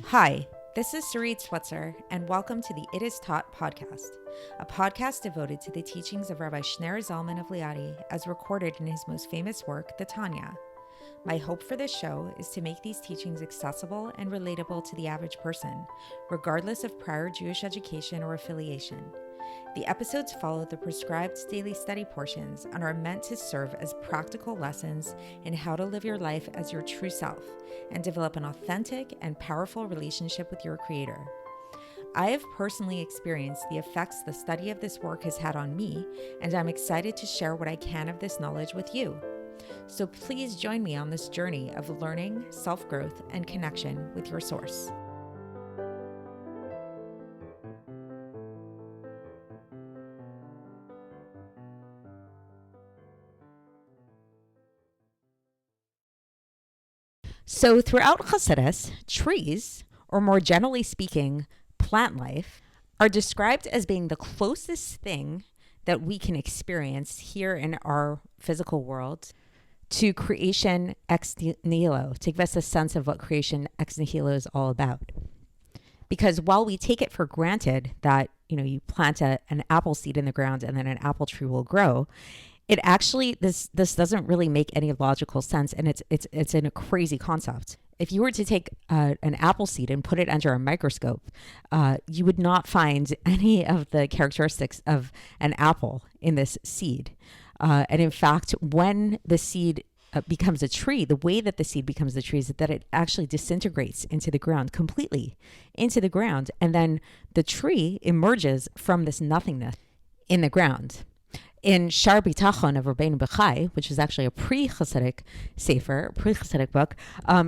Hi, this is Sarit Switzer, and welcome to the It Is Taught podcast, a podcast devoted to the teachings of Rabbi Shneur Zalman of Liadi as recorded in his most famous work, the Tanya. My hope for this show is to make these teachings accessible and relatable to the average person, regardless of prior Jewish education or affiliation. The episodes follow the prescribed daily study portions and are meant to serve as practical lessons in how to live your life as your true self and develop an authentic and powerful relationship with your Creator. I have personally experienced the effects the study of this work has had on me, and I'm excited to share what I can of this knowledge with you. So please join me on this journey of learning, self-growth, and connection with your source. So throughout Chassidus, trees, or more generally speaking, plant life, are described as being the closest thing that we can experience here in our physical world to creation ex nihilo, to give us a sense of what creation ex nihilo is all about. Because while we take it for granted that, you plant an apple seed in the ground and then an apple tree will grow, it actually, this doesn't really make any logical sense, and it's in a crazy concept. If you were to take an apple seed and put it under a microscope, you would not find any of the characteristics of an apple in this seed. And in fact, when the seed becomes a tree, the way that the seed becomes the tree is that it actually disintegrates into the ground, completely into the ground, and then the tree emerges from this nothingness in the ground. In Shar Bitachon of Rabbeinu Bechai, which is actually a pre-Chassidic sefer, pre-Chassidic book,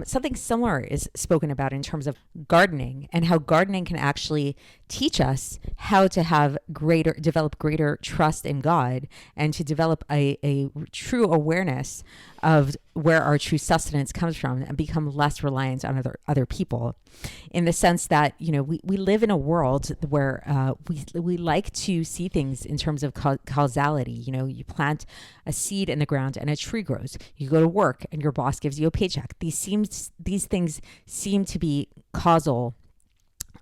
something similar is spoken about in terms of gardening and how gardening can actually teach us how to develop greater trust in God and to develop a true awareness of where our true sustenance comes from and become less reliant on other people. In the sense that, we live in a world where we like to see things in terms of causality. You plant a seed in the ground and a tree grows. You go to work and your boss gives you a paycheck. These things seem to be causal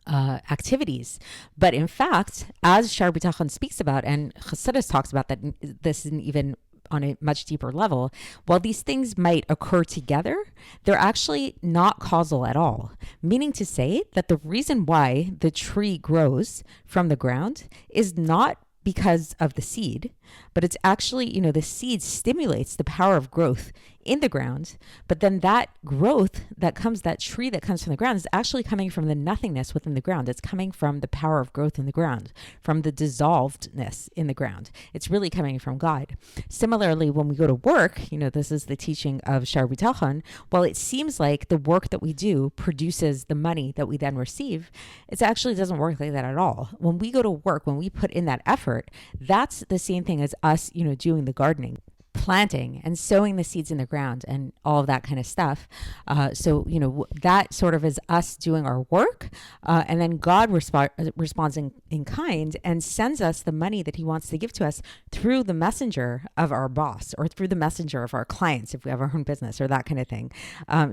activities. But in fact, as Shar Bitachon speaks about, and Chassidus talks about that this isn't even on a much deeper level, while these things might occur together, they're actually not causal at all. Meaning to say that the reason why the tree grows from the ground is not because of the seed, but it's actually, the seed stimulates the power of growth in the ground, but then that growth that tree that comes from the ground is actually coming from the nothingness within the ground. It's coming from the power of growth in the ground, from the dissolvedness in the ground. It's really coming from God. Similarly, when we go to work, this is the teaching of Shar Bitachon, while it seems like the work that we do produces the money that we then receive, it actually doesn't work like that at all. When we go to work, when we put in that effort, that's the same thing as us, doing the gardening, planting and sowing the seeds in the ground and all of that kind of stuff. So that sort of is us doing our work. And then God responds in kind and sends us the money that he wants to give to us through the messenger of our boss or through the messenger of our clients, if we have our own business or that kind of thing.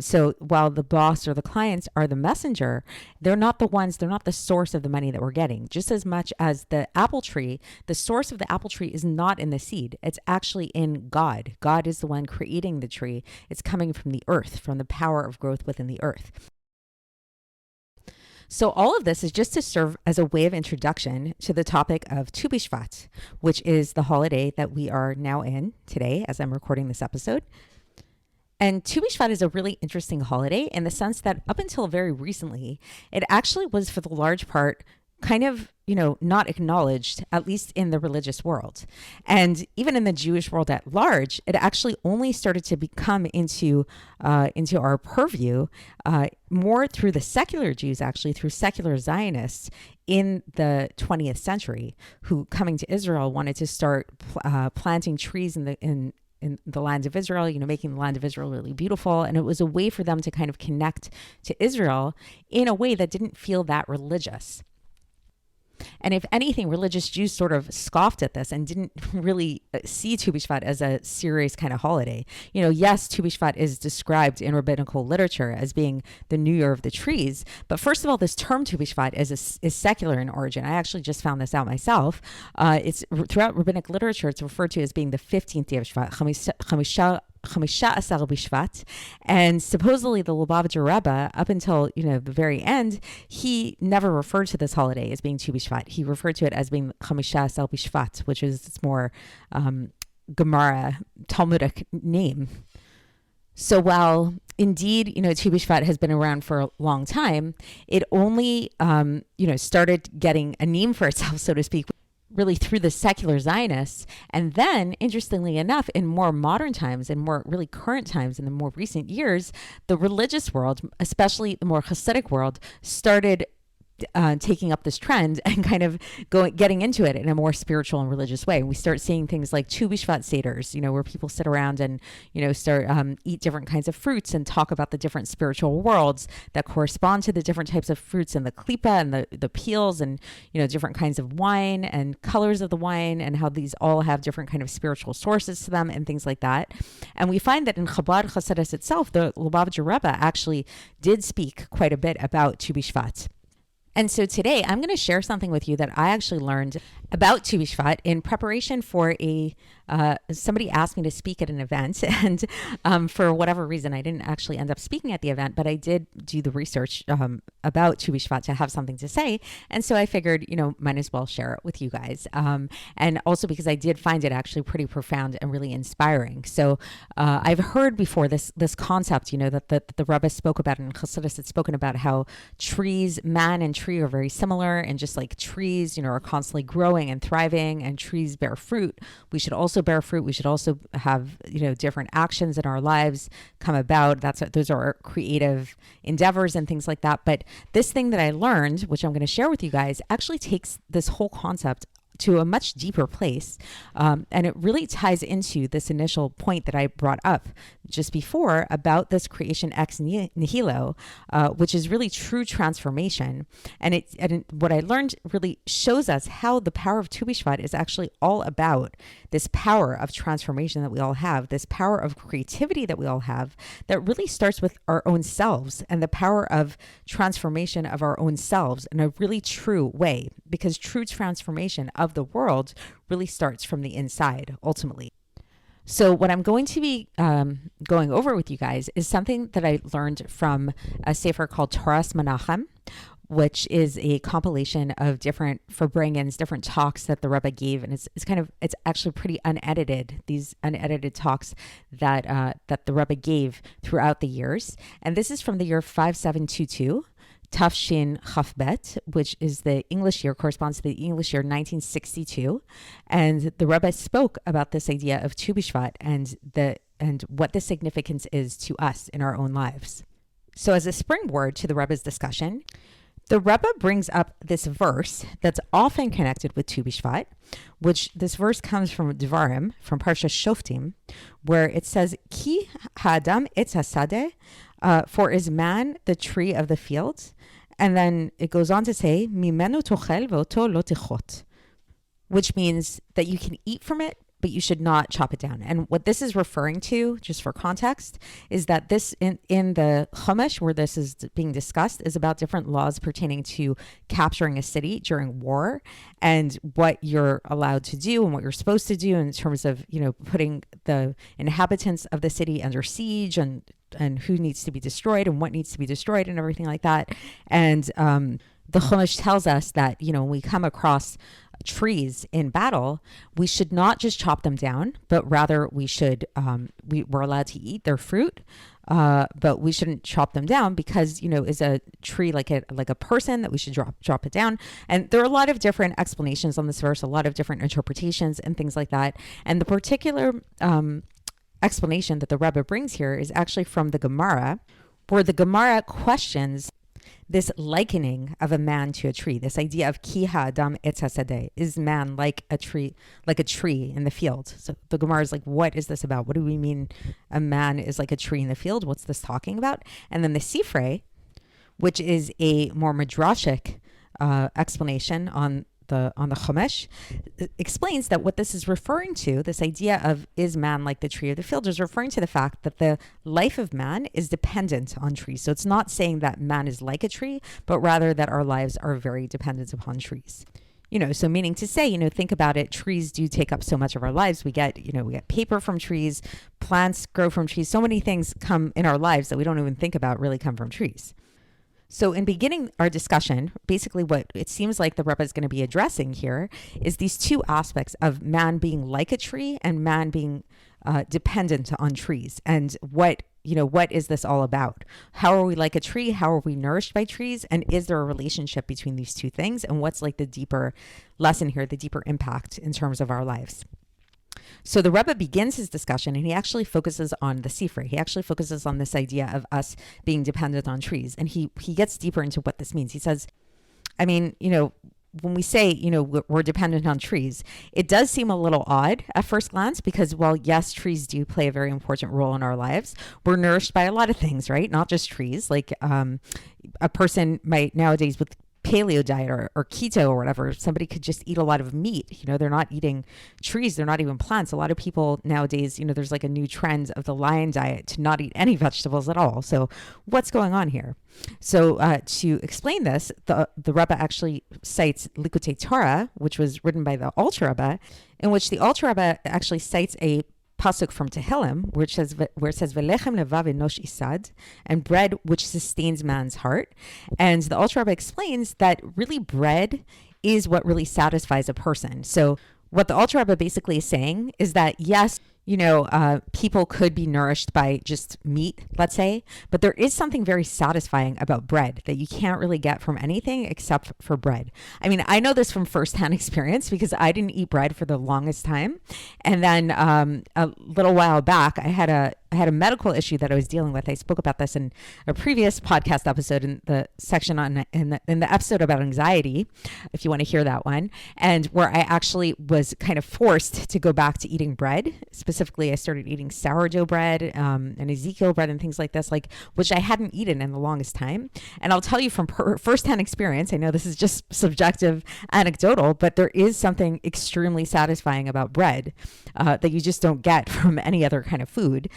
So while the boss or the clients are the messenger, they're not the source of the money that we're getting. Just as much as the apple tree, the source of the apple tree is not in the seed. It's actually in God. God is the one creating the tree. It's coming from the earth, from the power of growth within the earth. So all of this is just to serve as a way of introduction to the topic of Tu B'Shvat, which is the holiday that we are now in today as I'm recording this episode. And Tu B'Shvat is a really interesting holiday in the sense that up until very recently, it actually was for the large part kind of, not acknowledged, at least in the religious world. And even in the Jewish world at large, it actually only started to come into our purview more through the secular Jews, actually through secular Zionists in the 20th century, who coming to Israel wanted to start planting trees in the land of Israel, making the land of Israel really beautiful. And it was a way for them to kind of connect to Israel in a way that didn't feel that religious. And if anything, religious Jews sort of scoffed at this and didn't really see Tu B'Shvat as a serious kind of holiday. Yes, Tu B'Shvat is described in rabbinical literature as being the New Year of the trees. But first of all, this term Tu B'Shvat is secular in origin. I actually just found this out myself. It's throughout rabbinic literature, it's referred to as being the 15th day of Shvat, Chamisha Asar B'Shvat, and supposedly the Lubavitcher Rebbe, up until the very end, he never referred to this holiday as being Tu B'Shvat. He referred to it as being Chamisha Asar B'Shvat, which is its more Gemara Talmudic name. So while indeed, Tu B'Shvat has been around for a long time, it only started getting a name for itself, so to speak, really through the secular Zionists. And then, interestingly enough, in more modern times and more really current times, in the more recent years, the religious world, especially the more Hasidic world, started taking up this trend and kind of getting into it in a more spiritual and religious way. And we start seeing things like Tu B'Shvat seders, where people sit around and, start eat different kinds of fruits and talk about the different spiritual worlds that correspond to the different types of fruits and the klipa and the peels and, different kinds of wine and colors of the wine and how these all have different kind of spiritual sources to them and things like that. And we find that in Chabad Hasidus itself, the Lubavitcher Rebbe actually did speak quite a bit about Tu B'Shvat. And so today I'm going to share something with you that I actually learned about Tu B'Shvat in preparation for somebody asked me to speak at an event, and for whatever reason I didn't actually end up speaking at the event, but I did do the research about Tu B'Shvat to have something to say, and so I figured might as well share it with you guys, and also because I did find it actually pretty profound and really inspiring. So I've heard before this concept, that the Rebbe spoke about it in Chassidus. It's spoken about how trees, man and tree are very similar, and just like trees, are constantly growing and thriving, and trees bear fruit. We should also bear fruit. We should also have, different actions in our lives come about. Those are our creative endeavors and things like that. But this thing that I learned, which I'm going to share with you guys, actually takes this whole concept to a much deeper place. And it really ties into this initial point that I brought up just before about this creation ex nihilo, which is really true transformation. And what I learned really shows us how the power of Tu B'Shvat is actually all about this power of transformation that we all have, this power of creativity that we all have, that really starts with our own selves and the power of transformation of our own selves in a really true way, because true transformation of the world really starts from the inside, ultimately. So what I'm going to be going over with you guys is something that I learned from a sefer called Toras Menach, which is a compilation of different Farbrengens, different talks that the Rebbe gave, and it's actually pretty unedited. These unedited talks that the Rebbe gave throughout the years, and this is from the year 5722. Tafshin Chafbet, which is the English year, corresponds to the English year 1962. And the Rebbe spoke about this idea of Tu B'Shvat and what the significance is to us in our own lives. So as a springboard to the Rebbe's discussion, the Rebbe brings up this verse that's often connected with Tu B'Shvat, which this verse comes from Devarim, from Parsha Shoftim, where it says, Ki ha'adam etz hasadeh, for is man the tree of the field? And then it goes on to say, Mimenu tochel ve'oto lo tichot, which means that you can eat from it, but you should not chop it down. And what this is referring to, just for context, is that this in the Chumash, where this is being discussed, is about different laws pertaining to capturing a city during war and what you're allowed to do and what you're supposed to do in terms of, putting the inhabitants of the city under siege and who needs to be destroyed and what needs to be destroyed and everything like that. And the Chumash tells us that, when we come across trees in battle, we should not just chop them down, but rather we should, we're allowed to eat their fruit, but we shouldn't chop them down because, is a tree like a person that we should drop it down. And there are a lot of different explanations on this verse, a lot of different interpretations and things like that. And the particular explanation that the Rebbe brings here is actually from the Gemara, where the Gemara questions this likening of a man to a tree, this idea of ki ha'adam etz hasadeh, is man like a tree in the field. So the Gemara is like, what is this about? What do we mean a man is like a tree in the field? What's this talking about? And then the Sifrei, which is a more midrashic explanation on the Chumash, explains that what this is referring to, this idea of is man like the tree of the field, is referring to the fact that the life of man is dependent on trees. So it's not saying that man is like a tree, but rather that our lives are very dependent upon trees. So meaning to say, think about it, trees do take up so much of our lives. We get paper from trees, plants grow from trees. So many things come in our lives that we don't even think about really come from trees. So in beginning our discussion, basically what it seems like the Rebbe is going to be addressing here is these two aspects of man being like a tree and man being dependent on trees. And what is this all about? How are we like a tree? How are we nourished by trees? And is there a relationship between these two things? And what's like the deeper lesson here, the deeper impact in terms of our lives? So the Rebbe begins his discussion and he actually focuses on the Sifrei. He actually focuses on this idea of us being dependent on trees. And he gets deeper into what this means. He says, when we say, we're dependent on trees, it does seem a little odd at first glance because while yes, trees do play a very important role in our lives, we're nourished by a lot of things, right? Not just trees. Like a person might nowadays with paleo diet or keto or whatever, somebody could just eat a lot of meat. They're not eating trees. They're not even plants. A lot of people nowadays, there's like a new trend of the lion diet to not eat any vegetables at all. So what's going on here? So to explain this, the Rebbe actually cites Likutei Torah, which was written by the Alter Rebbe, in which the Alter Rebbe actually cites a pasuk from Tehillim, where it says "Velechem levav enosh isad," and bread which sustains man's heart. And the Alter Rebbe explains that really bread is what really satisfies a person. So what the Alter Rebbe basically is saying is that yes, people could be nourished by just meat, let's say, but there is something very satisfying about bread that you can't really get from anything except for bread. I know this from firsthand experience because I didn't eat bread for the longest time. And then a little while back, I had a medical issue that I was dealing with. I spoke about this in a previous podcast episode in the section in the episode about anxiety, if you want to hear that one, and where I actually was kind of forced to go back to eating bread. Specifically, I started eating sourdough bread and Ezekiel bread and things like this, which I hadn't eaten in the longest time. And I'll tell you from firsthand experience, I know this is just subjective, anecdotal, but there is something extremely satisfying about bread that you just don't get from any other kind of food.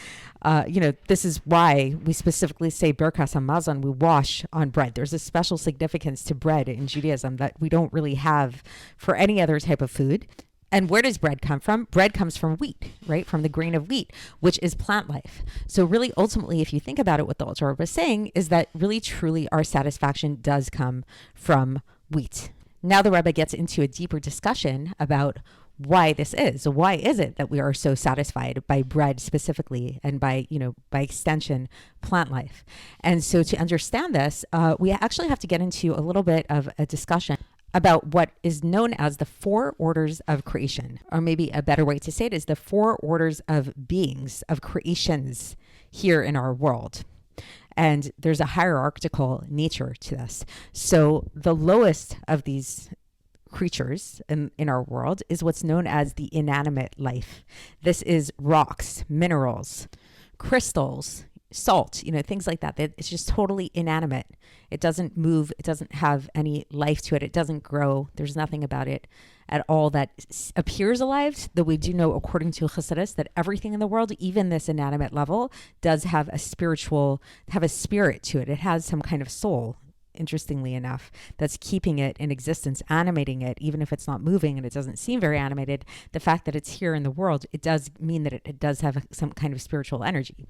This is why we specifically say Birkas Hamazon, we wash on bread. There's a special significance to bread in Judaism that we don't really have for any other type of food. And where does bread come from? Bread comes from wheat, right? From the grain of wheat, which is plant life. So really, ultimately, if you think about it, what the Alter Rebbe is saying is that really, truly, our satisfaction does come from wheat. Now the Rebbe gets into a deeper discussion about why this is. Why is it that we are so satisfied by bread specifically and by extension, plant life? And so to understand this, we actually have to get into a little bit of a discussion about what is known as the four orders of creation, or maybe a better way to say it is the four orders of beings, of creations here in our world. And there's a hierarchical nature to this. So the lowest of these creatures in our world is what's known as the inanimate life. This is rocks, minerals, crystals, salt, things like that. It's just totally inanimate. It doesn't move. It doesn't have any life to it. It doesn't grow. There's nothing about it at all that appears alive, though we do know, according to Chassidus, that everything in the world, even this inanimate level, does have a spirit to it. It has some kind of soul, interestingly enough, that's keeping it in existence, animating it, even if it's not moving and it doesn't seem very animated. The fact that it's here in the world, it does mean that it does have some kind of spiritual energy.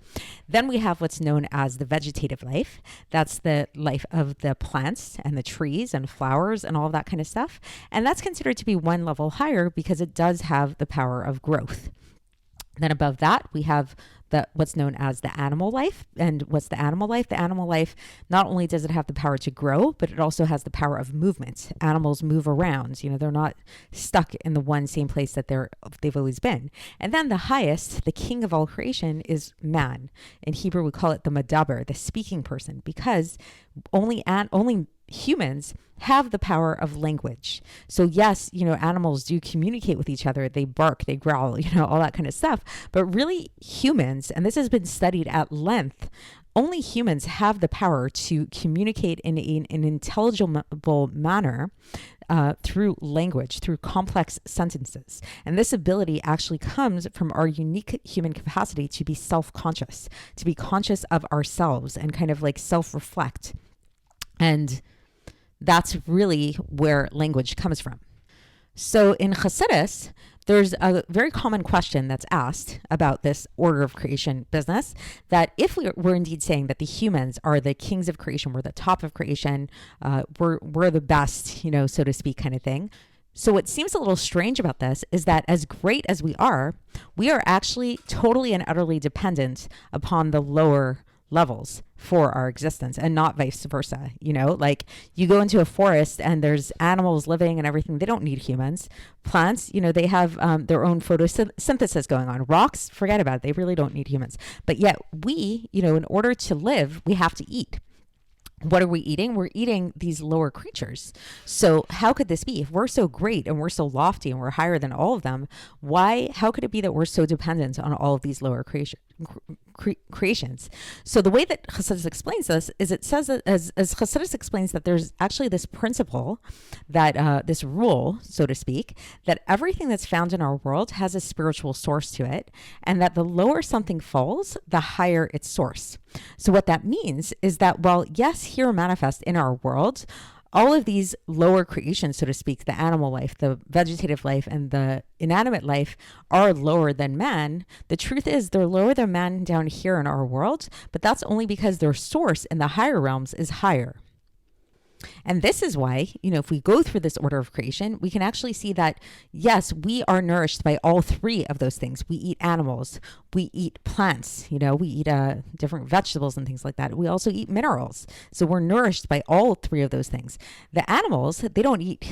Then we have what's known as the vegetative life. That's the life of the plants and the trees and flowers and all of that kind of stuff. And that's considered to be one level higher because it does have the power of growth. Then above that, we have what's known as the animal life. And what's the animal life? The animal life, not only does it have the power to grow, but it also has the power of movement. Animals move around. They're not stuck in the one same place that they've always been. And then the highest, the king of all creation, is man. In Hebrew, we call it the medaber, the speaking person, because only humans have the power of language. So yes, animals do communicate with each other. They bark, they growl, all that kind of stuff. But really humans, and this has been studied at length, only humans have the power to communicate in an intelligible manner through language, through complex sentences. And this ability actually comes from our unique human capacity to be self-conscious, to be conscious of ourselves and kind of like self-reflect. And that's really where language comes from. So in Chassidus, there's a very common question that's asked about this order of creation business, that if we're indeed saying that the humans are the kings of creation, we're the top of creation, we're the best, so to speak, kind of thing. So what seems a little strange about this is that as great as we are actually totally and utterly dependent upon the lower levels for our existence, and not vice versa. Like you go into a forest and there's animals living and everything. They don't need humans. Plants, they have their own photosynthesis going on. Rocks, forget about it. They really don't need humans. But yet we, in order to live, we have to eat. What are we eating? We're eating these lower creatures. So how could this be? If we're so great and we're so lofty and we're higher than all of them, how could it be that we're so dependent on all of these lower creations? So the way that Chassidus explains this is it says that as Chassidus explains that there's actually this principle, that this rule, so to speak, that everything that's found in our world has a spiritual source to it, and that the lower something falls, the higher its source. So what that means is that while yes, here manifest in our world, all of these lower creations, so to speak, the animal life, the vegetative life, and the inanimate life are lower than man. The truth is they're lower than man down here in our world, but that's only because their source in the higher realms is higher. And this is why, if we go through this order of creation, we can actually see that, yes, we are nourished by all three of those things. We eat animals, we eat plants, we eat different vegetables and things like that. We also eat minerals. So we're nourished by all three of those things. The animals, they don't eat,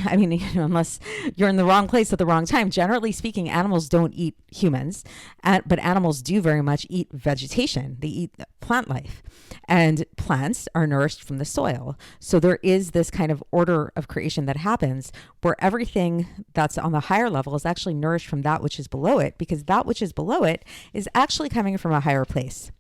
unless you're in the wrong place at the wrong time. Generally speaking, animals don't eat humans, but animals do very much eat vegetation. They eat plant life. And plants are nourished from the soil. So there is this kind of order of creation that happens where everything that's on the higher level is actually nourished from that which is below it, because that which is below it is actually coming from a higher place.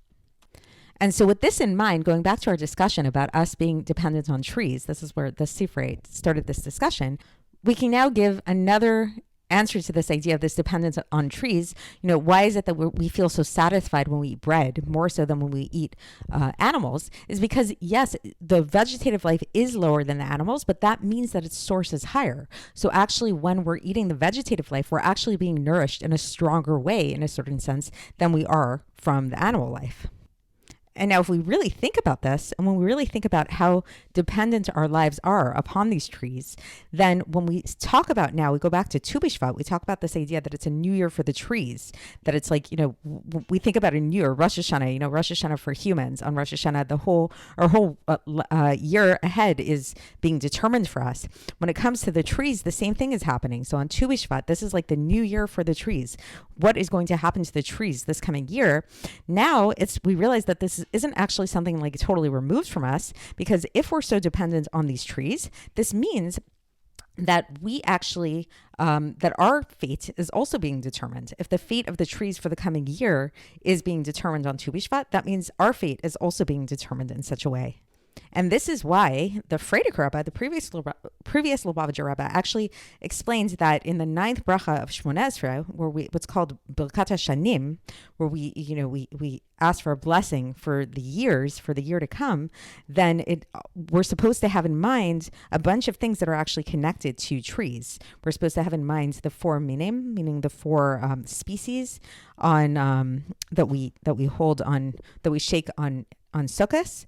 And so with this in mind, going back to our discussion about us being dependent on trees, this is where the Sifrei started this discussion, we can now give another answer to this idea of this dependence on trees. Why is it that we feel so satisfied when we eat bread more so than when we eat animals? Is because, yes, the vegetative life is lower than the animals, but that means that its source is higher. So actually, when we're eating the vegetative life, we're actually being nourished in a stronger way, in a certain sense, than we are from the animal life. And now if we really think about this, and when we really think about how dependent our lives are upon these trees, then when we talk about now, we go back to Tu B'Shvat, we talk about this idea that it's a new year for the trees, that it's like, we think about a new year, Rosh Hashanah, Rosh Hashanah for humans. On Rosh Hashanah, our whole year ahead is being determined for us. When it comes to the trees, the same thing is happening. So on Tu B'Shvat, this is like the new year for the trees. What is going to happen to the trees this coming year? Now we realize that this isn't actually something like totally removed from us, because if we're so dependent on these trees, this means that we actually, that our fate is also being determined. If the fate of the trees for the coming year is being determined on Tu B'Shvat, that means our fate is also being determined in such a way. And this is why the Frierdiker Rebbe, the previous Lubavitcher Rebbe, actually explains that in the 9th bracha of Shmoneh Esrei, where what's called Birkat HaShanim, where we ask for a blessing for the years, for the year to come, then we're supposed to have in mind a bunch of things that are actually connected to trees. We're supposed to have in mind the 4 minim, meaning the 4 species on that we shake on Sukkos.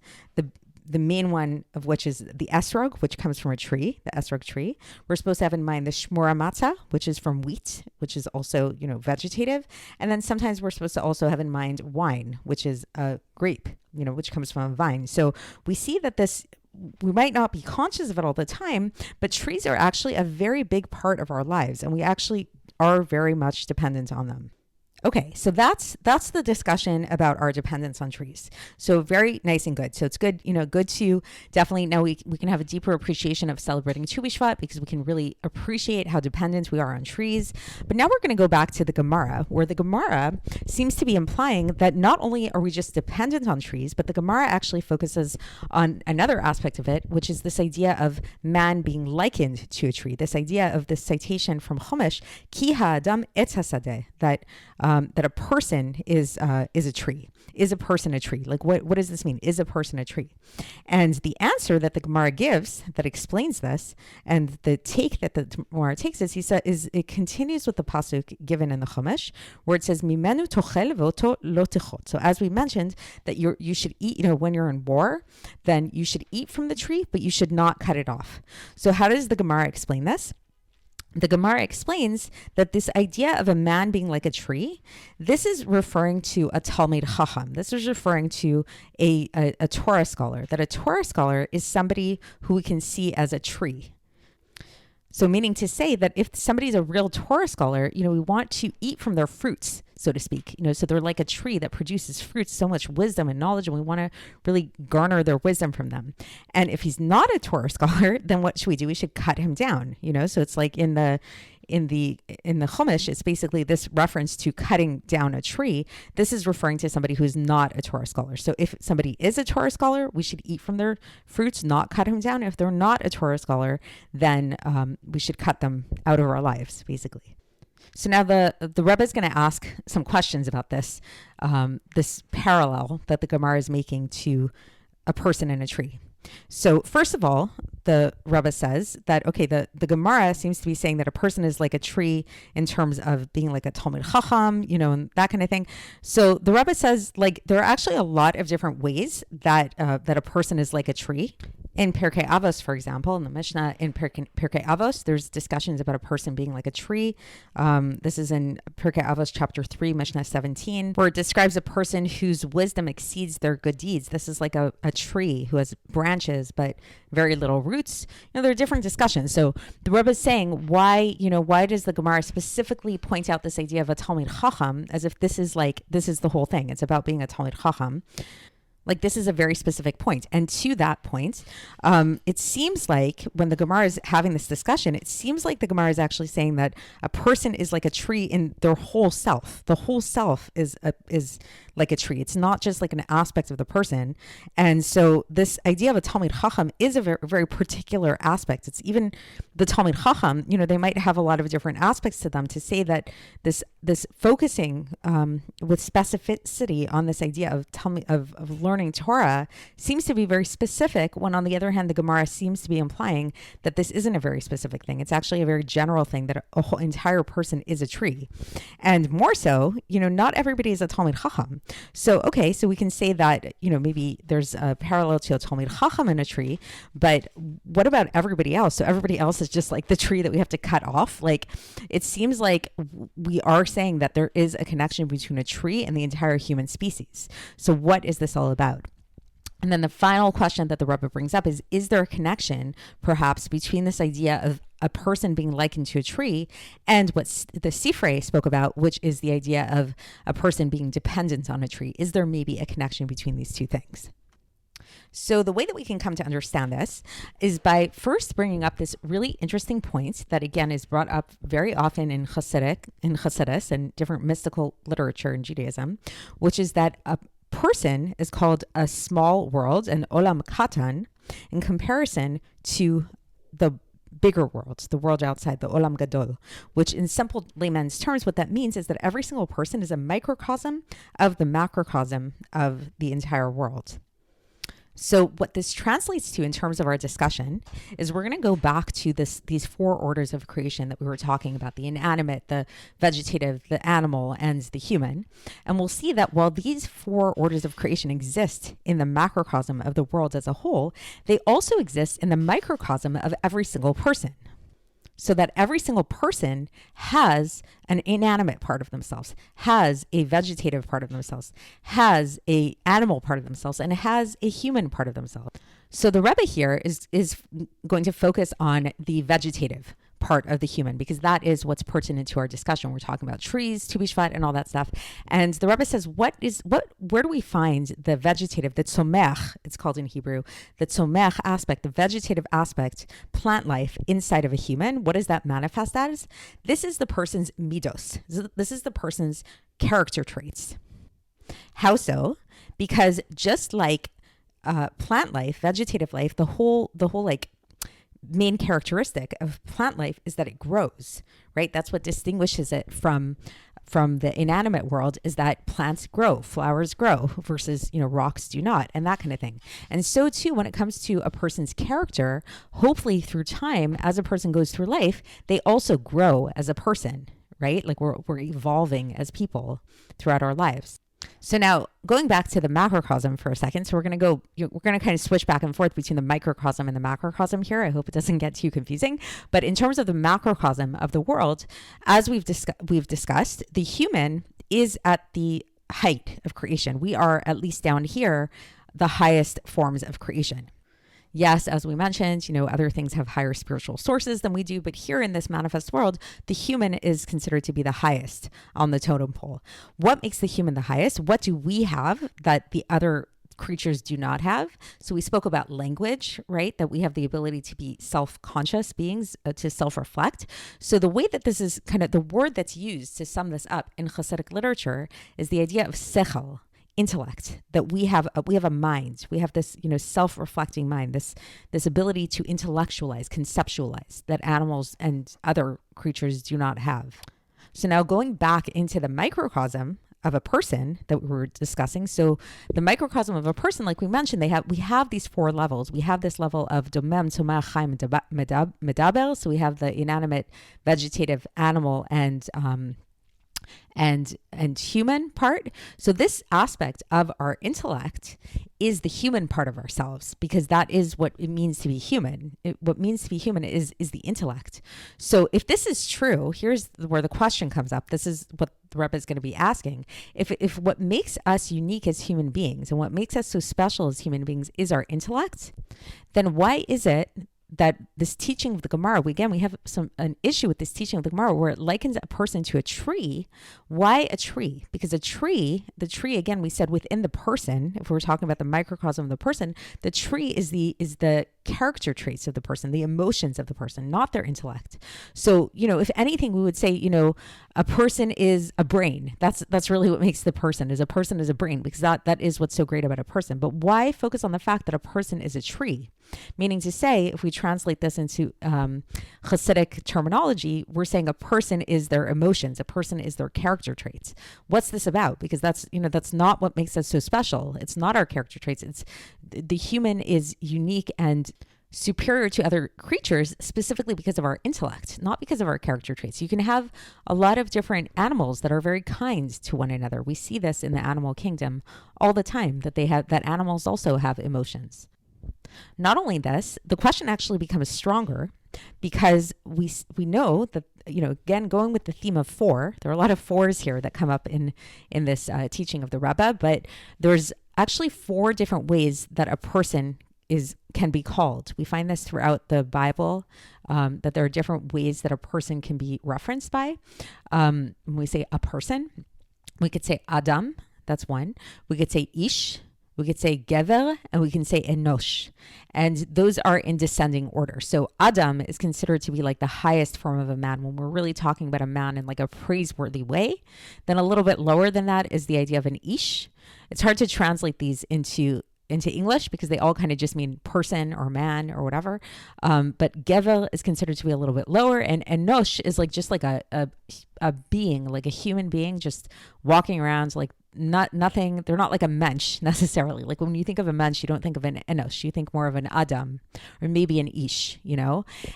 The main one of which is the esrog, which comes from a tree, the esrog tree. We're supposed to have in mind the shmura matzah, which is from wheat, which is also, vegetative. And then sometimes we're supposed to also have in mind wine, which is a grape, which comes from a vine. So we see that we might not be conscious of it all the time, but trees are actually a very big part of our lives, and we actually are very much dependent on them. Okay, so that's the discussion about our dependence on trees. So very nice and good. So it's good, good to definitely now we can have a deeper appreciation of celebrating Tu B'Shvat because we can really appreciate how dependent we are on trees. But now we're going to go back to the Gemara, where the Gemara seems to be implying that not only are we just dependent on trees, but the Gemara actually focuses on another aspect of it, which is this idea of man being likened to a tree. This idea of this citation from Chumash, Ki ha'adam etz hasadeh, that a person is a tree. Is a person a tree? Like what does this mean? Is a person a tree? And the answer that the Gemara gives that explains this, and the take that the Gemara takes is it continues with the pasuk given in the Chumash, where it says Mimenu tochel v'oto lo tichot. So as we mentioned, that you should eat. When you're in war, then you should eat from the tree, but you should not cut it off. So how does the Gemara explain this? The Gemara explains that this idea of a man being like a tree, this is referring to a Talmid Chacham. This is referring to a Torah scholar, that a Torah scholar is somebody who we can see as a tree. So meaning to say that if somebody's a real Torah scholar, we want to eat from their fruits, so to speak. So they're like a tree that produces fruits, so much wisdom and knowledge, and we want to really garner their wisdom from them. And if he's not a Torah scholar, then what should we do? We should cut him down. So it's like in the Chumash, it's basically this reference to cutting down a tree. This is referring to somebody who's not a Torah scholar. So if somebody is a Torah scholar, we should eat from their fruits, not cut them down. If they're not a Torah scholar, then we should cut them out of our lives, basically. So now the Rebbe is going to ask some questions about this parallel that the Gemara is making to a person and a tree. So first of all, the Rebbe says that, okay, the Gemara seems to be saying that a person is like a tree in terms of being like a Talmid Chacham, and that kind of thing. So the Rebbe says, like, there are actually a lot of different ways that a person is like a tree. In Pirkei Avos, for example, in the Mishnah, in Pirkei Avos, there's discussions about a person being like a tree. This is in Pirkei Avos chapter 3, Mishnah 17, where it describes a person whose wisdom exceeds their good deeds. This is like a tree who has branches but very little roots. There are different discussions. So the Rebbe is saying, why does the Gemara specifically point out this idea of a Talmid Chacham as if this is the whole thing? It's about being a Talmid Chacham. Like, this is a very specific point. And to that point, it seems like when the Gemara is having this discussion, it seems like the Gemara is actually saying that a person is like a tree in their whole self. The whole self is like a tree. It's not just like an aspect of the person. And so this idea of a Talmid Chacham is a very, very particular aspect. It's even the Talmid Chacham, they might have a lot of different aspects to them. To say that this focusing with specificity on this idea of learning Torah seems to be very specific, when on the other hand, the Gemara seems to be implying that this isn't a very specific thing. It's actually a very general thing, that a whole entire person is a tree. And more so, not everybody is a Talmid Chacham. So, okay, so we can say that, maybe there's a parallel to a Talmid Chacham in a tree, but what about everybody else? So everybody else is just like the tree that we have to cut off. Like, it seems like we are saying that there is a connection between a tree and the entire human species. So what is this all about? And then the final question that the Rebbe brings up is there a connection perhaps between this idea of a person being likened to a tree and what the Sifrei spoke about, which is the idea of a person being dependent on a tree? Is there maybe a connection between these two things? So the way that we can come to understand this is by first bringing up this really interesting point that, again, is brought up very often in Chassidus and different mystical literature in Judaism, which is that a person is called a small world, an olam katan, in comparison to the bigger world, the world outside, the olam gadol, which in simple layman's terms, what that means is that every single person is a microcosm of the macrocosm of the entire world. So what this translates to in terms of our discussion is we're going to go back to these four orders of creation that we were talking about: the inanimate, the vegetative, the animal, and the human. And we'll see that while these four orders of creation exist in the macrocosm of the world as a whole, they also exist in the microcosm of every single person. So that every single person has an inanimate part of themselves, has a vegetative part of themselves, has a animal part of themselves, and has a human part of themselves. So the Rebbe here is going to focus on the vegetative part of the human, because that is what's pertinent to our discussion. We're talking about trees, Tu B'Shvat, and all that stuff. And the Rebbe says, where do we find the vegetative, the tzomech, it's called in Hebrew, the tzomech aspect, the vegetative aspect, plant life inside of a human? What does that manifest as? This is the person's midos. This is the person's character traits. How so? Because just like plant life, vegetative life, the whole like main characteristic of plant life is that it grows, right? That's what distinguishes it from the inanimate world, is that plants grow, flowers grow, versus, rocks do not, and that kind of thing. And so too, when it comes to a person's character, hopefully through time, as a person goes through life, they also grow as a person, right? Like we're evolving as people throughout our lives. So now going back to the macrocosm for a second, so we're going to kind of switch back and forth between the microcosm and the macrocosm here. I hope it doesn't get too confusing. But in terms of the macrocosm of the world, as we've discussed, the human is at the height of creation. We are, at least down here, the highest forms of creation. Yes, as we mentioned, other things have higher spiritual sources than we do, but here in this manifest world, the human is considered to be the highest on the totem pole. What makes the human the highest? What do we have that the other creatures do not have? So we spoke about language, right? That we have the ability to be self-conscious beings, to self-reflect. So the way that this is kind of the word that's used to sum this up in Hasidic literature is the idea of sechel, intellect, that we have a mind. We have this, self-reflecting mind, this ability to intellectualize, conceptualize, that animals and other creatures do not have. So now going back into the microcosm of a person that we were discussing. So the microcosm of a person, like we mentioned, we have these 4 levels. We have this level of domem, tzomach, chaim, medaber. So we have the inanimate, vegetative, animal, and human part. So this aspect of our intellect is the human part of ourselves, because that is what it means to be human. What means to be human is the intellect. So if this is true, here's where the question comes up. This is what the Rebbe is going to be asking. If what makes us unique as human beings and what makes us so special as human beings is our intellect, then why is it that this teaching of the Gemara, we have an issue with this teaching of the Gemara where it likens a person to a tree? Why a tree? Because the tree, again, we said within the person, if we're talking about the microcosm of the person, the tree is the character traits of the person, the emotions of the person, not their intellect. So, if anything, we would say, a person is a brain. That's really what makes the person, is a person is a brain, because that is what's so great about a person. But why focus on the fact that a person is a tree? Meaning to say, if we translate this into Hasidic terminology, we're saying a person is their emotions, a person is their character traits. What's this about? Because that's not what makes us so special. It's not our character traits. It's the human is unique and superior to other creatures specifically because of our intellect, not because of our character traits. You can have a lot of different animals that are very kind to one another. We see this in the animal kingdom all the time, that animals also have emotions. Not only this, the question actually becomes stronger because we know that, again, going with the theme of 4, there are a lot of 4s here that come up in this teaching of the Rebbe, but there's actually 4 different ways that a person can be called. We find this throughout the Bible, that there are different ways that a person can be referenced by. When we say a person, we could say Adam, that's one. We could say Ish, we could say Gever, and we can say Enosh. And those are in descending order. So Adam is considered to be like the highest form of a man when we're really talking about a man in like a praiseworthy way. Then a little bit lower than that is the idea of an Ish. It's hard to translate these into English because they all kind of just mean person or man or whatever. But Gever is considered to be a little bit lower, and Enosh is like just like a being, like a human being, just walking around like nothing. They're not like a mensch necessarily. Like when you think of a mensch, you don't think of an Enosh, you think more of an Adam or maybe an Ish,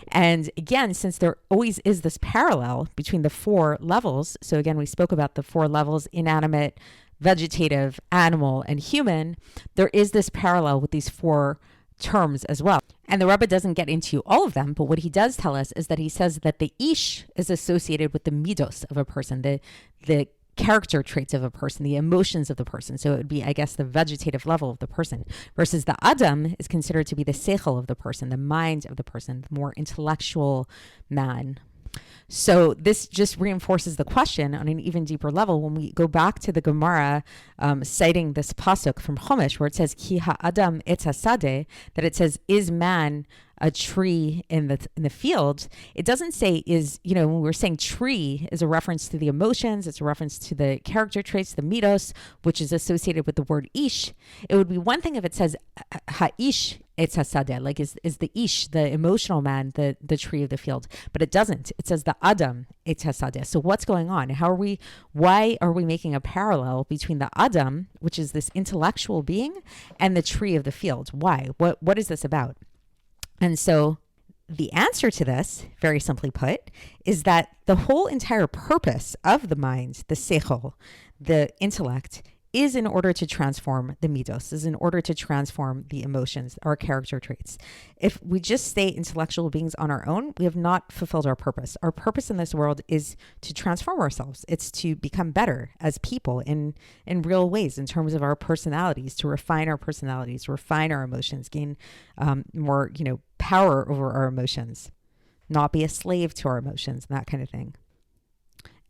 And again, since there always is this parallel between the 4 levels. So again, we spoke about the 4 levels: inanimate, vegetative, animal, and human. There is this parallel with these 4 terms as well. And the Rebbe doesn't get into all of them, but what he does tell us is that he says that the Ish is associated with the midos of a person, the character traits of a person, the emotions of the person. So it would be, I guess, the vegetative level of the person, versus the Adam is considered to be the seichel of the person, the mind of the person, the more intellectual man. So this just reinforces the question on an even deeper level when we go back to the Gemara, citing this pasuk from Chumash where it says ki ha'adam etz hasadeh, that it says, is man a tree in the field? It doesn't say is, when we're saying tree is a reference to the emotions, it's a reference to the character traits, the midos, which is associated with the word ish. It would be one thing if it says ha'ish etz hasadeh, like is the ish, the emotional man, the tree of the field, but it doesn't. It says the adam etz hasadeh. So what's going on? Why are we making a parallel between the adam, which is this intellectual being, and the tree of the field? Why? What is this about? And so the answer to this, very simply put, is that the whole entire purpose of the mind, the seichel, the intellect, is in order to transform the midos, is in order to transform the emotions, our character traits. If we just stay intellectual beings on our own, we have not fulfilled our purpose. Our purpose in this world is to transform ourselves. It's to become better as people in real ways, in terms of our personalities, to refine our personalities, refine our emotions, gain more, power over our emotions, not be a slave to our emotions, and that kind of thing.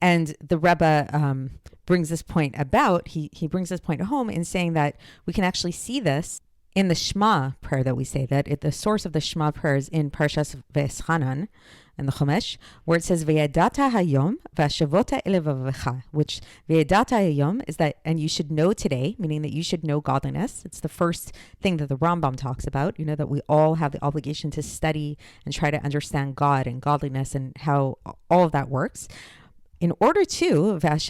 And the Rebbe brings this point about, he brings this point home in saying that we can actually see this in the Shema prayer that we say, that the source of the Shema prayer is in Parshas V'eschanan, in the Chumash, where it says, Ve'yadata hayom v'ashavota elevavecha, which Ve'yadata hayom is that, and you should know today, meaning that you should know godliness. It's the first thing that the Rambam talks about, that we all have the obligation to study and try to understand God and godliness and how all of that works. In order to, that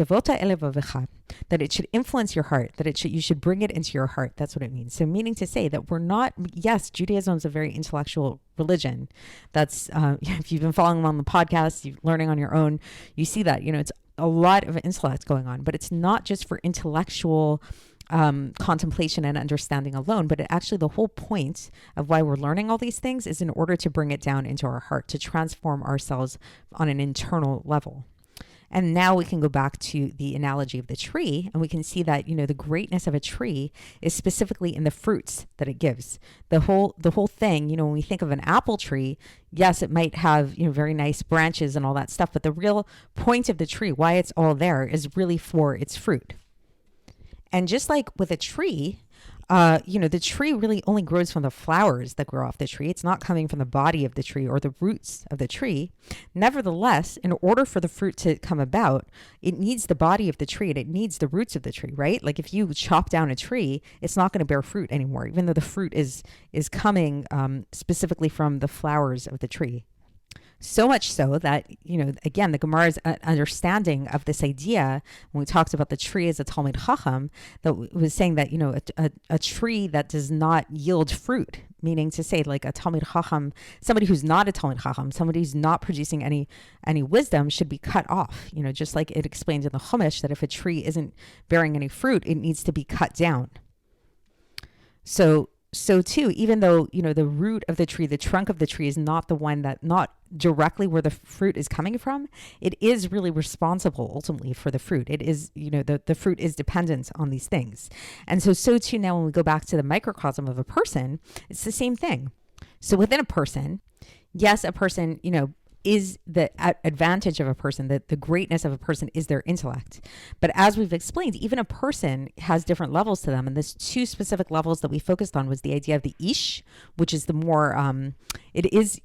it should influence your heart, that you should bring it into your heart. That's what it means. So meaning to say that we're not, yes, Judaism is a very intellectual religion. That's, if you've been following along the podcast, you're learning on your own, you see that, it's a lot of intellect going on, but it's not just for intellectual contemplation and understanding alone, but actually the whole point of why we're learning all these things is in order to bring it down into our heart, to transform ourselves on an internal level. And now we can go back to the analogy of the tree, and we can see that, the greatness of a tree is specifically in the fruits that it gives. The whole thing, when we think of an apple tree, yes, it might have, very nice branches and all that stuff, but the real point of the tree, why it's all there, is really for its fruit. And just like with a tree, the tree really only grows from the flowers that grow off the tree. It's not coming from the body of the tree or the roots of the tree. Nevertheless, in order for the fruit to come about, it needs the body of the tree and it needs the roots of the tree, right? Like if you chop down a tree, it's not going to bear fruit anymore, even though the fruit is coming specifically from the flowers of the tree. So much so that, again, the Gemara's understanding of this idea, when we talked about the tree as a Talmid Chacham, that was saying that, a tree that does not yield fruit, meaning to say like a Talmid Chacham, somebody who's not a Talmid Chacham, somebody who's not producing any wisdom should be cut off. Just like it explains in the Chumash that if a tree isn't bearing any fruit, it needs to be cut down. So too, even though, the root of the tree, the trunk of the tree is not the one not directly where the fruit is coming from, it is really responsible ultimately for the fruit. It is, the fruit is dependent on these things. And so too now when we go back to the microcosm of a person, it's the same thing. So within a person, yes, a person, is the advantage of a person, the greatness of a person is their intellect. But as we've explained, even a person has different levels to them. And there's two specific levels that we focused on was the idea of the ish, which is the more, it is,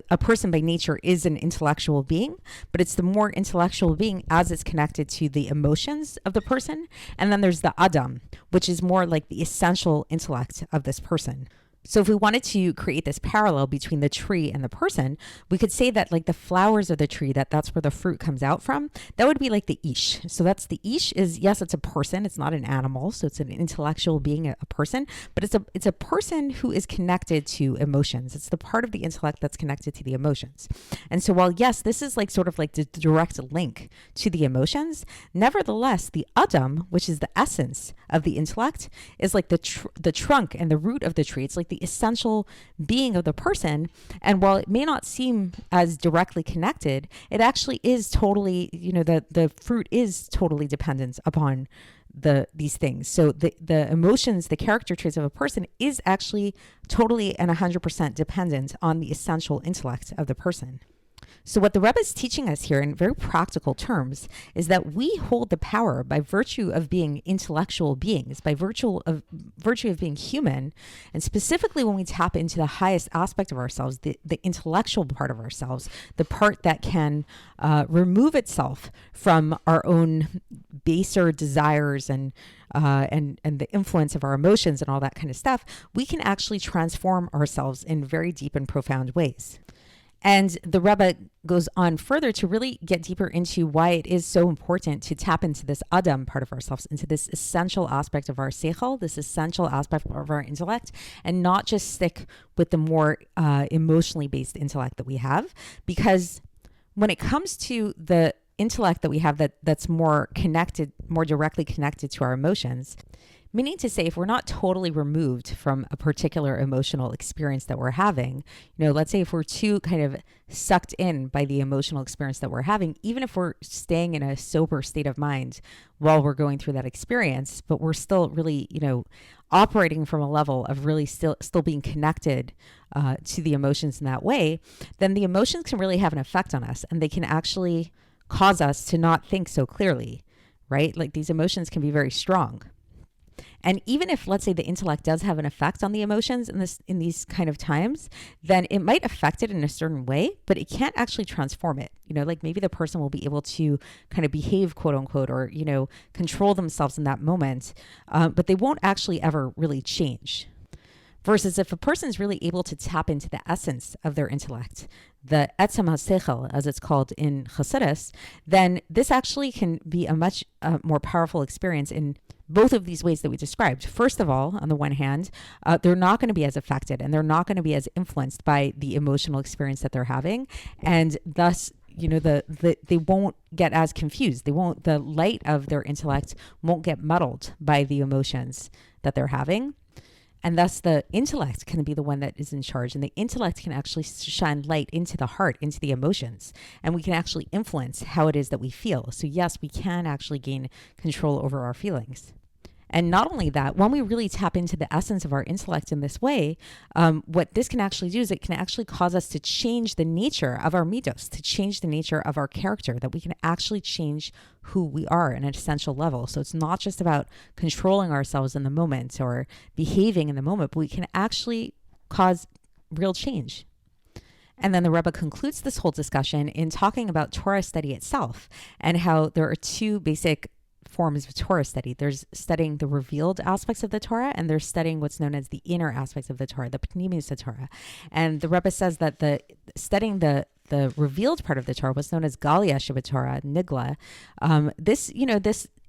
a person by nature is an intellectual being, but it's the more intellectual being as it's connected to the emotions of the person. And then there's the adam, which is more like the essential intellect of this person. So if we wanted to create this parallel between the tree and the person, we could say that like the flowers of the tree, that's where the fruit comes out from. That would be like the ish. So that's the ish is, yes, it's a person. It's not an animal. So it's an intellectual being, a person, but it's a person who is connected to emotions. It's the part of the intellect that's connected to the emotions. And so while yes, this is like sort of like the direct link to the emotions, nevertheless, the adam, which is the essence of the intellect, is like the trunk and the root of the tree. It's like like the essential being of the person. And while it may not seem as directly connected, it actually is totally, the fruit is totally dependent upon these things. So the emotions, the character traits of a person is actually totally and 100% dependent on the essential intellect of the person. So what the Rebbe is teaching us here in very practical terms is that we hold the power by virtue of being intellectual beings, by virtue of being human, and specifically when we tap into the highest aspect of ourselves, the intellectual part of ourselves, the part that can remove itself from our own baser desires and the influence of our emotions and all that kind of stuff, we can actually transform ourselves in very deep and profound ways. And the Rebbe goes on further to really get deeper into why it is so important to tap into this Adam part of ourselves, into this essential aspect of our seichel, this essential aspect of our intellect, and not just stick with the more emotionally based intellect that we have. Because when it comes to the intellect that we have that's more connected, more directly connected to our emotions, meaning to say, if we're not totally removed from a particular emotional experience that we're having, let's say if we're too kind of sucked in by the emotional experience that we're having, even if we're staying in a sober state of mind while we're going through that experience, but we're still really, operating from a level of really still being connected to the emotions in that way, then the emotions can really have an effect on us, and they can actually cause us to not think so clearly, right? Like these emotions can be very strong. And even if, let's say, the intellect does have an effect on the emotions in these kind of times, then it might affect it in a certain way, but it can't actually transform it. Like maybe the person will be able to kind of behave, quote unquote, or, control themselves in that moment, but they won't actually ever really change. Versus if a person's really able to tap into the essence of their intellect, the etzem haseichel, as it's called in Chassidus, then this actually can be a much more powerful experience in both of these ways that we described. First of all, on the one hand, they're not going to be as affected and they're not going to be as influenced by the emotional experience that they're having. And thus, they won't get as confused. The light of their intellect won't get muddled by the emotions that they're having. And thus the intellect can be the one that is in charge, and the intellect can actually shine light into the heart, into the emotions, and we can actually influence how it is that we feel. So yes, we can actually gain control over our feelings. And not only that, when we really tap into the essence of our intellect in this way, what this can actually do is it can actually cause us to change the nature of our midos, to change the nature of our character, that we can actually change who we are in an essential level. So it's not just about controlling ourselves in the moment or behaving in the moment, but we can actually cause real change. And then the Rebbe concludes this whole discussion in talking about Torah study itself and how there are two basic forms of Torah study. There's studying the revealed aspects of the Torah, and there's studying what's known as the inner aspects of the Torah, the pnimius Torah. And the Rebbe says that studying the revealed part of the Torah, what's known as Galia Shevat Torah, Nigla, this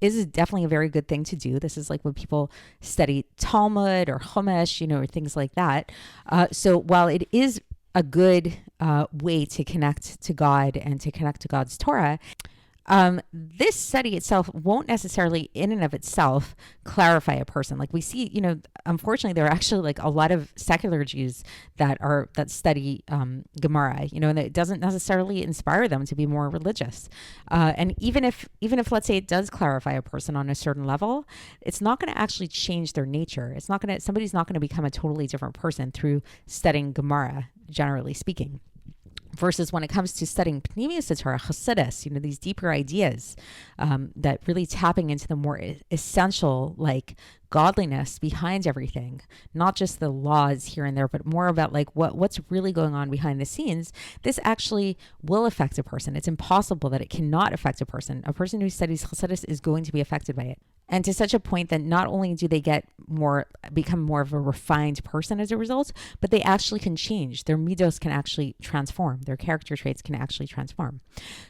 is definitely a very good thing to do. This is like when people study Talmud or Chumash, or things like that. So while it is a good way to connect to God and to connect to God's Torah, this study itself won't necessarily in and of itself clarify a person. Like we see, unfortunately, there are actually like a lot of secular Jews that study Gemara, and it doesn't necessarily inspire them to be more religious. And even if let's say it does clarify a person on a certain level, it's not going to actually change their nature. Somebody's not going to become a totally different person through studying Gemara, generally speaking. Versus when it comes to studying pnimius Torah, Chassidus, these deeper ideas that really tapping into the more essential, like godliness behind everything, not just the laws here and there, but more about like what's really going on behind the scenes. This actually will affect a person. It's impossible that it cannot affect a person. A person who studies Chassidus is going to be affected by it. And to such a point that not only do they become more of a refined person as a result, but they actually can change. Their midos can actually transform. Their character traits can actually transform.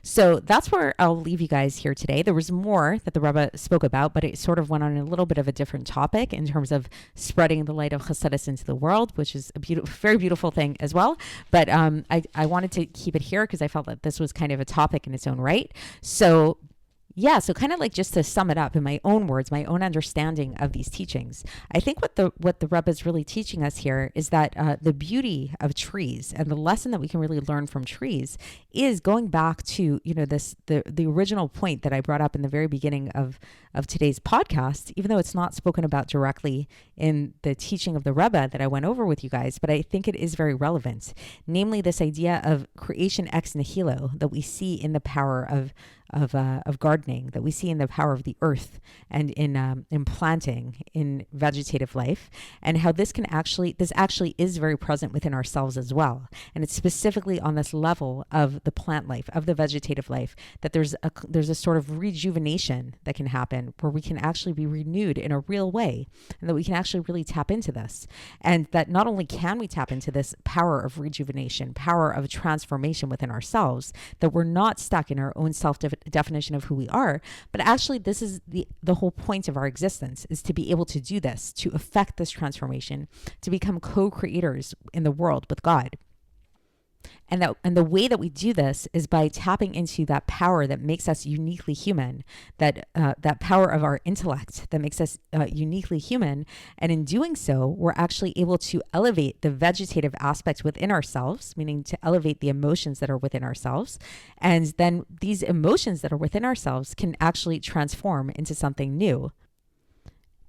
So that's where I'll leave you guys here today. There was more that the Rebbe spoke about, but it sort of went on a little bit of a different topic in terms of spreading the light of Chassidus into the world, which is a very beautiful thing as well. But I wanted to keep it here because I felt that this was kind of a topic in its own right. So Yeah, so kind of like just to sum it up in my own words, my own understanding of these teachings, I think what the Rebbe is really teaching us here is that the beauty of trees and the lesson that we can really learn from trees is going back to, the original point that I brought up in the very beginning of today's podcast, even though it's not spoken about directly in the teaching of the Rebbe that I went over with you guys, but I think it is very relevant. Namely, this idea of creation ex nihilo that we see in the power of gardening, that we see in the power of the earth and in planting, in vegetative life, and how this actually is very present within ourselves as well. And it's specifically on this level of the plant life, of the vegetative life, that there's a sort of rejuvenation that can happen where we can actually be renewed in a real way, and that we can actually really tap into this. And that not only can we tap into this power of rejuvenation, power of transformation within ourselves, that we're not stuck in our own definition of who we are, but actually this is the whole point of our existence, is to be able to do this, to affect this transformation, to become co-creators in the world with God. And the way that we do this is by tapping into that power that makes us uniquely human, that power of our intellect that makes us uniquely human. And in doing so, we're actually able to elevate the vegetative aspect within ourselves, meaning to elevate the emotions that are within ourselves. And then these emotions that are within ourselves can actually transform into something new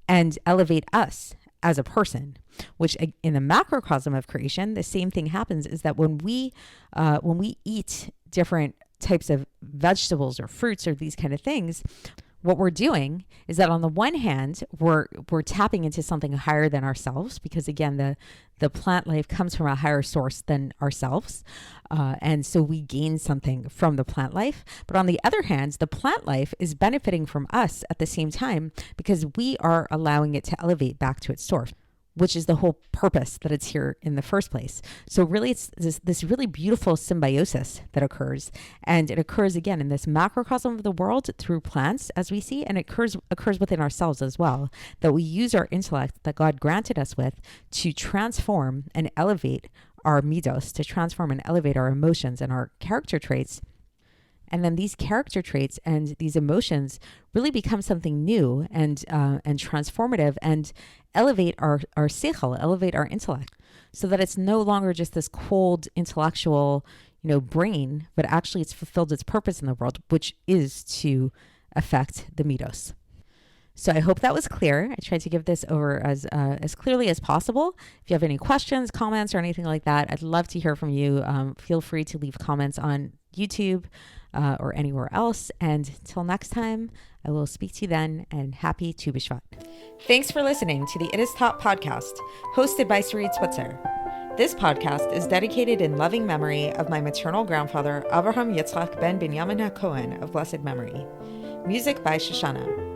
and elevate us as a person, which in the macrocosm of creation, the same thing happens, is that when we eat different types of vegetables or fruits or these kind of things, what we're doing is that on the one hand, we're tapping into something higher than ourselves, because again, the plant life comes from a higher source than ourselves. And so we gain something from the plant life. But on the other hand, the plant life is benefiting from us at the same time, because we are allowing it to elevate back to its source, which is the whole purpose that it's here in the first place. So really, it's this really beautiful symbiosis that occurs. And it occurs, again, in this macrocosm of the world through plants, as we see, and it occurs within ourselves as well, that we use our intellect that God granted us with to transform and elevate our midos, to transform and elevate our emotions and our character traits. And then these character traits and these emotions really become something new and transformative, and elevate our seichel, elevate our intellect, so that it's no longer just this cold intellectual, brain, but actually it's fulfilled its purpose in the world, which is to affect the midos. So I hope that was clear. I tried to give this over as clearly as possible. If you have any questions, comments, or anything like that, I'd love to hear from you. Feel free to leave comments on YouTube or anywhere else. And until next time, I will speak to you then, and happy Tu B'Shvat. Thanks for listening to the It Is Taught podcast, hosted by Sarit Switzer. This podcast is dedicated in loving memory of my maternal grandfather, Avraham Yitzchak ben Binyamin HaKohen of blessed memory. Music by Shoshana.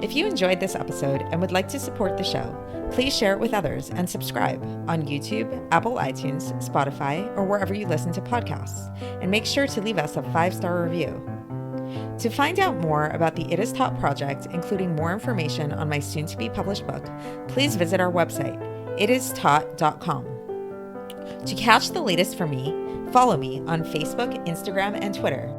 If you enjoyed this episode and would like to support the show, please share it with others and subscribe on YouTube, Apple iTunes, Spotify, or wherever you listen to podcasts. And make sure to leave us a 5-star review. To find out more about the It Is Taught project, including more information on my soon-to-be published book, please visit our website, itistaught.com. To catch the latest from me, follow me on Facebook, Instagram, and Twitter.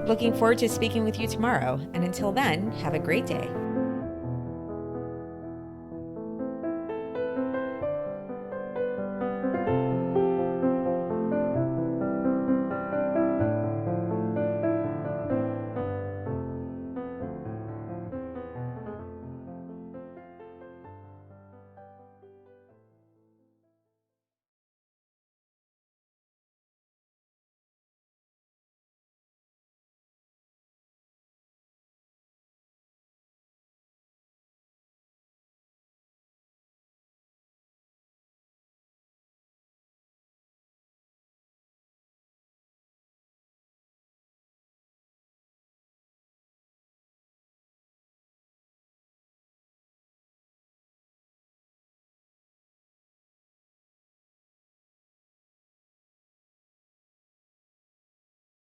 Looking forward to speaking with you tomorrow, and until then, have a great day.